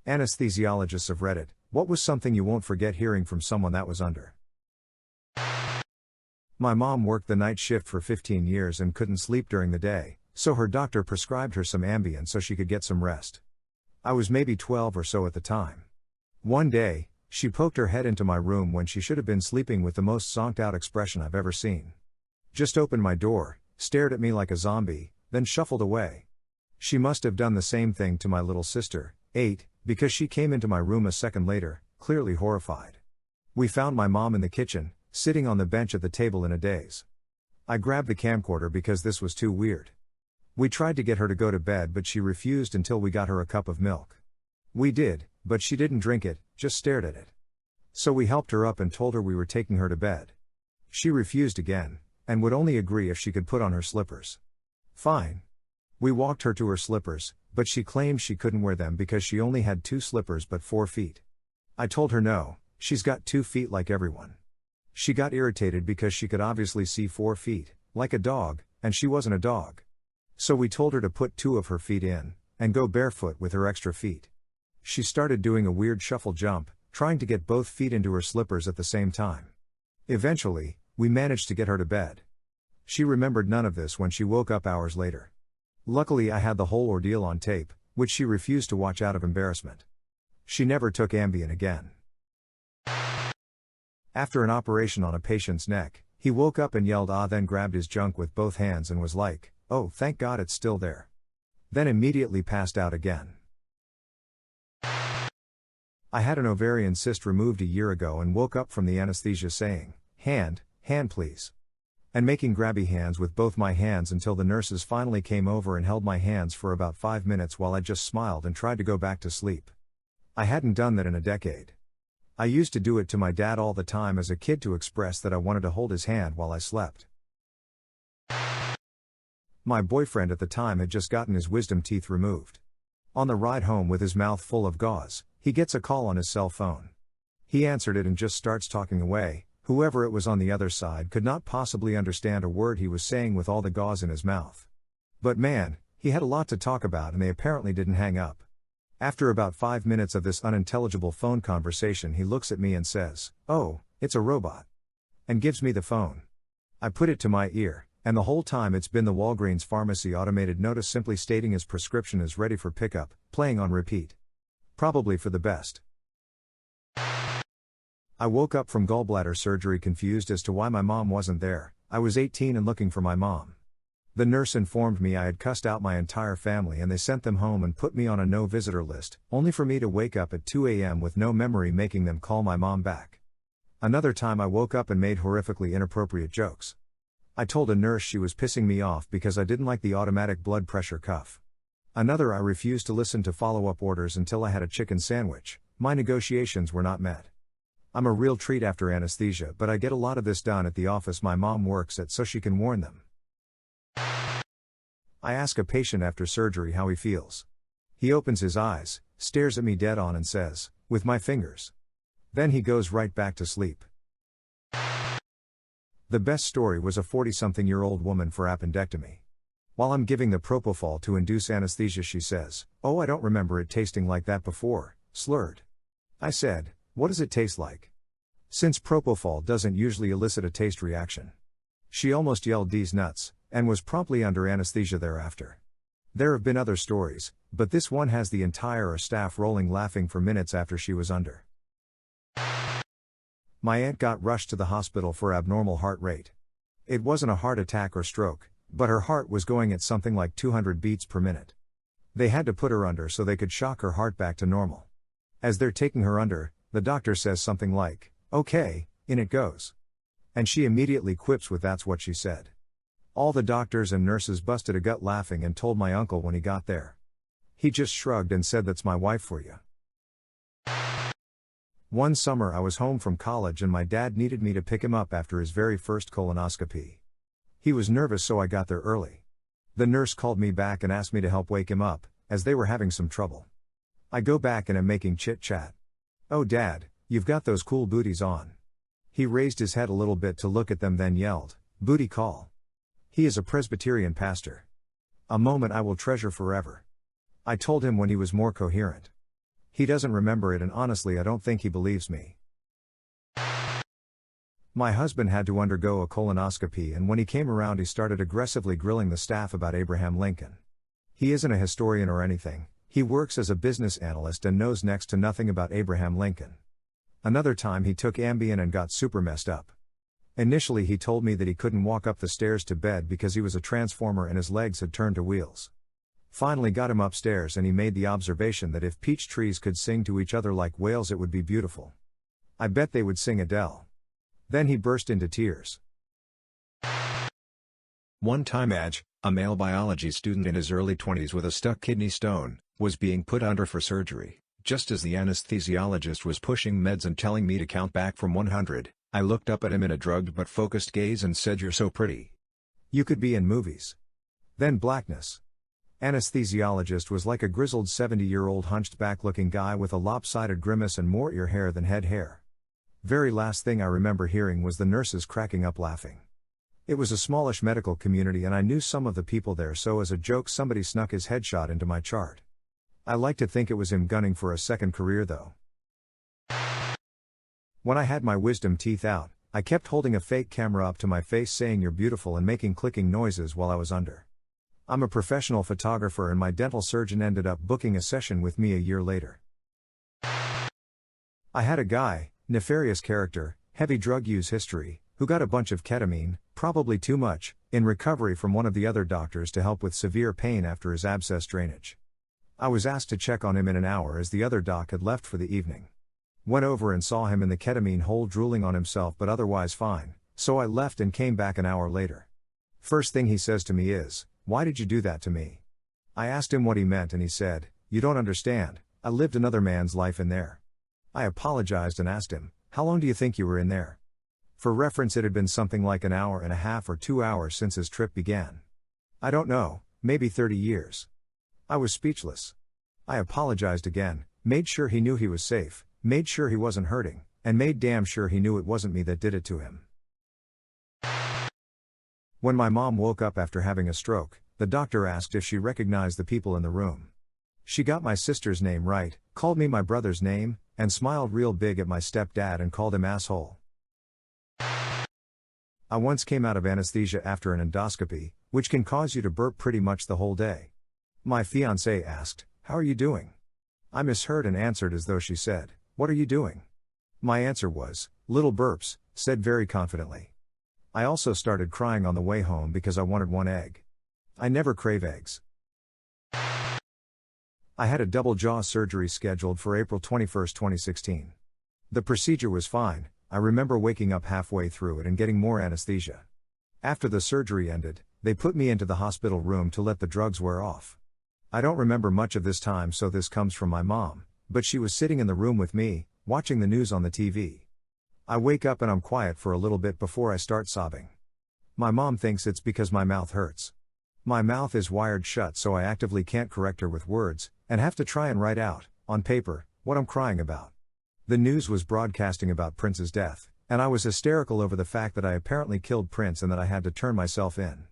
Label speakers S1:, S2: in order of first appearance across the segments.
S1: Anesthesiologists of Reddit, what was something you won't forget hearing from someone that was under? My mom worked the night shift for 15 years and couldn't sleep during the day, so her doctor prescribed her some Ambien so she could get some rest. I was maybe 12 or so at the time. One day, she poked her head into my room when she should have been sleeping with the most zonked out expression I've ever seen. Just opened my door, stared at me like a zombie, then shuffled away. She must have done the same thing to my little sister, 8, because she came into my room a second later, clearly horrified. We found my mom in the kitchen, sitting on the bench at the table in a daze. I grabbed the camcorder because this was too weird. We tried to get her to go to bed, but she refused until we got her a cup of milk. We did, but she didn't drink it, just stared at it. So we helped her up and told her we were taking her to bed. She refused again, and would only agree if she could put on her slippers. Fine. We walked her to her slippers, but she claimed she couldn't wear them because she only had 2 slippers but 4 feet. I told her no, she's got 2 feet like everyone. She got irritated because she could obviously see 4 feet, like a dog, and she wasn't a dog. So we told her to put 2 of her feet in, and go barefoot with her extra feet. She started doing a weird shuffle jump, trying to get both feet into her slippers at the same time. Eventually, we managed to get her to bed. She remembered none of this when she woke up hours later. Luckily I had the whole ordeal on tape, which she refused to watch out of embarrassment. She never took Ambien again. After an operation on a patient's neck, he woke up and yelled "ah," then grabbed his junk with both hands and was like, "Oh, thank God it's still there." Then immediately passed out again. I had an ovarian cyst removed a year ago and woke up from the anesthesia saying, hand please. And making grabby hands with both my hands until the nurses finally came over and held my hands for about 5 minutes while I just smiled and tried to go back to sleep. I hadn't done that in a decade. I used to do it to my dad all the time as a kid to express that I wanted to hold his hand while I slept. My boyfriend at the time had just gotten his wisdom teeth removed. On the ride home with his mouth full of gauze, he gets a call on his cell phone. He answered it and just starts talking away. Whoever it was on the other side could not possibly understand a word he was saying with all the gauze in his mouth. But man, he had a lot to talk about and they apparently didn't hang up. After about 5 minutes of this unintelligible phone conversation, he looks at me and says, "Oh, it's a robot," and gives me the phone. I put it to my ear, and the whole time it's been the Walgreens pharmacy automated notice simply stating his prescription is ready for pickup, playing on repeat. Probably for the best. I woke up from gallbladder surgery confused as to why my mom wasn't there. I was 18 and looking for my mom. The nurse informed me I had cussed out my entire family and they sent them home and put me on a no-visitor list, only for me to wake up at 2 a.m. with no memory making them call my mom back. Another time I woke up and made horrifically inappropriate jokes. I told a nurse she was pissing me off because I didn't like the automatic blood pressure cuff. Another, I refused to listen to follow-up orders until I had a chicken sandwich. My negotiations were not met. I'm a real treat after anesthesia, but I get a lot of this done at the office my mom works at so she can warn them. I ask a patient after surgery how he feels. He opens his eyes, stares at me dead on and says, "With my fingers." Then he goes right back to sleep. The best story was a 40-something-year-old woman for appendectomy. While I'm giving the propofol to induce anesthesia, she says, "Oh, I don't remember it tasting like that before," slurred. I said, "What does it taste like?" Since propofol doesn't usually elicit a taste reaction. She almost yelled "D's nuts," and was promptly under anesthesia thereafter. There have been other stories, but this one has the entire staff rolling laughing for minutes after she was under. My aunt got rushed to the hospital for abnormal heart rate. It wasn't a heart attack or stroke, but her heart was going at something like 200 beats per minute. They had to put her under so they could shock her heart back to normal. As they're taking her under, the doctor says something like, "Okay, in it goes." And she immediately quips with "That's what she said." All the doctors and nurses busted a gut laughing and told my uncle when he got there. He just shrugged and said, "That's my wife for you." One summer I was home from college and my dad needed me to pick him up after his very first colonoscopy. He was nervous so I got there early. The nurse called me back and asked me to help wake him up, as they were having some trouble. I go back and am making chit-chat. "Oh Dad, you've got those cool booties on." He raised his head a little bit to look at them then yelled, "Booty call." He is a Presbyterian pastor. A moment I will treasure forever. I told him when he was more coherent. He doesn't remember it, and honestly I don't think he believes me. My husband had to undergo a colonoscopy, and when he came around he started aggressively grilling the staff about Abraham Lincoln. He isn't a historian or anything, he works as a business analyst and knows next to nothing about Abraham Lincoln. Another time he took Ambien and got super messed up. Initially he told me that he couldn't walk up the stairs to bed because he was a transformer and his legs had turned to wheels. Finally got him upstairs and he made the observation that if peach trees could sing to each other like whales it would be beautiful. I bet they would sing Adele. Then he burst into tears.
S2: One time a male biology student in his early 20s with a stuck kidney stone, was being put under for surgery. Just as the anesthesiologist was pushing meds and telling me to count back from 100, I looked up at him in a drugged but focused gaze and said, "You're so pretty.
S1: You could be in movies." Then blackness. Anesthesiologist was like a grizzled 70-year-old hunched back looking guy with a lopsided grimace and more ear hair than head hair. Very last thing I remember hearing was the nurses cracking up laughing. It was a smallish medical community and I knew some of the people there, so as a joke somebody snuck his headshot into my chart. I like to think it was him gunning for a second career though. When I had my wisdom teeth out, I kept holding a fake camera up to my face saying "you're beautiful" and making clicking noises while I was under. I'm a professional photographer and my dental surgeon ended up booking a session with me a year later. I had a guy, nefarious character, heavy drug use history, who got a bunch of ketamine, probably too much, in recovery from one of the other doctors to help with severe pain after his abscess drainage. I was asked to check on him in an hour as the other doc had left for the evening. Went over and saw him in the ketamine hole drooling on himself but otherwise fine, so I left and came back an hour later. First thing he says to me is, "Why did you do that to me?" I asked him what he meant and he said, "You don't understand, I lived another man's life in there." I apologized and asked him, "How long do you think you were in there?" For reference it had been something like an hour and a half or 2 hours since his trip began. "I don't know, maybe 30 years. I was speechless. I apologized again, made sure he knew he was safe, made sure he wasn't hurting, and made damn sure he knew it wasn't me that did it to him. When my mom woke up after having a stroke, the doctor asked if she recognized the people in the room. She got my sister's name right, called me my brother's name, and smiled real big at my stepdad and called him asshole. I once came out of anesthesia after an endoscopy, which can cause you to burp pretty much the whole day. My fiancée asked, "How are you doing?" I misheard and answered as though she said, "What are you doing?" My answer was, "Little burps," said very confidently. I also started crying on the way home because I wanted one egg. I never crave eggs. I had a double jaw surgery scheduled for April 21, 2016. The procedure was fine. I remember waking up halfway through it and getting more anesthesia. After the surgery ended, they put me into the hospital room to let the drugs wear off. I don't remember much of this time, so this comes from my mom, but she was sitting in the room with me, watching the news on the TV. I wake up and I'm quiet for a little bit before I start sobbing. My mom thinks it's because my mouth hurts. My mouth is wired shut, so I actively can't correct her with words, and have to try and write out, on paper, what I'm crying about. The news was broadcasting about Prince's death, and I was hysterical over the fact that I apparently killed Prince and that I had to turn myself in.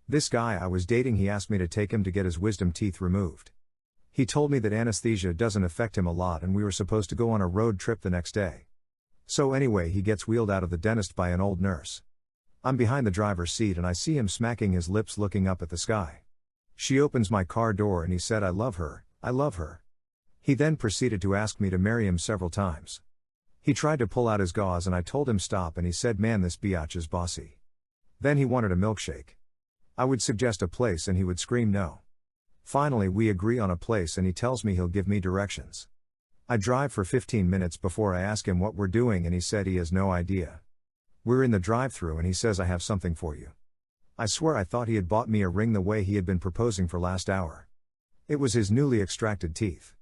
S1: This guy I was dating, he asked me to take him to get his wisdom teeth removed. He told me that anesthesia doesn't affect him a lot and we were supposed to go on a road trip the next day. So anyway, he gets wheeled out of the dentist by an old nurse. I'm behind the driver's seat and I see him smacking his lips looking up at the sky. She opens my car door and he said, "I love her, I love her." He then proceeded to ask me to marry him several times. He tried to pull out his gauze and I told him stop and he said, "Man, this biatch is bossy." Then he wanted a milkshake. I would suggest a place and he would scream no. Finally we agree on a place and he tells me he'll give me directions. I drive for 15 minutes before I ask him what we're doing and he said he has no idea. We're in the drive-thru and he says, "I have something for you." I swear I thought he had bought me a ring the way he had been proposing for last hour. It was his newly extracted teeth.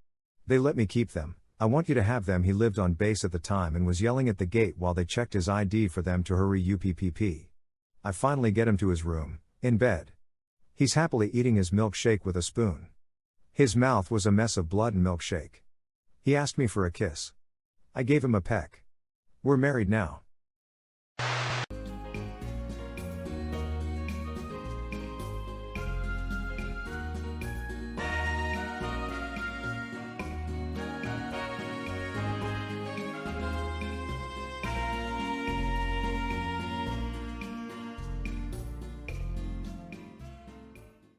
S1: "They let me keep them, I want you to have them." He lived on base at the time and was yelling at the gate while they checked his ID for them to hurry UPPP. I finally get him to his room, in bed. He's happily eating his milkshake with a spoon. His mouth was a mess of blood and milkshake. He asked me for a kiss. I gave him a peck. We're married now.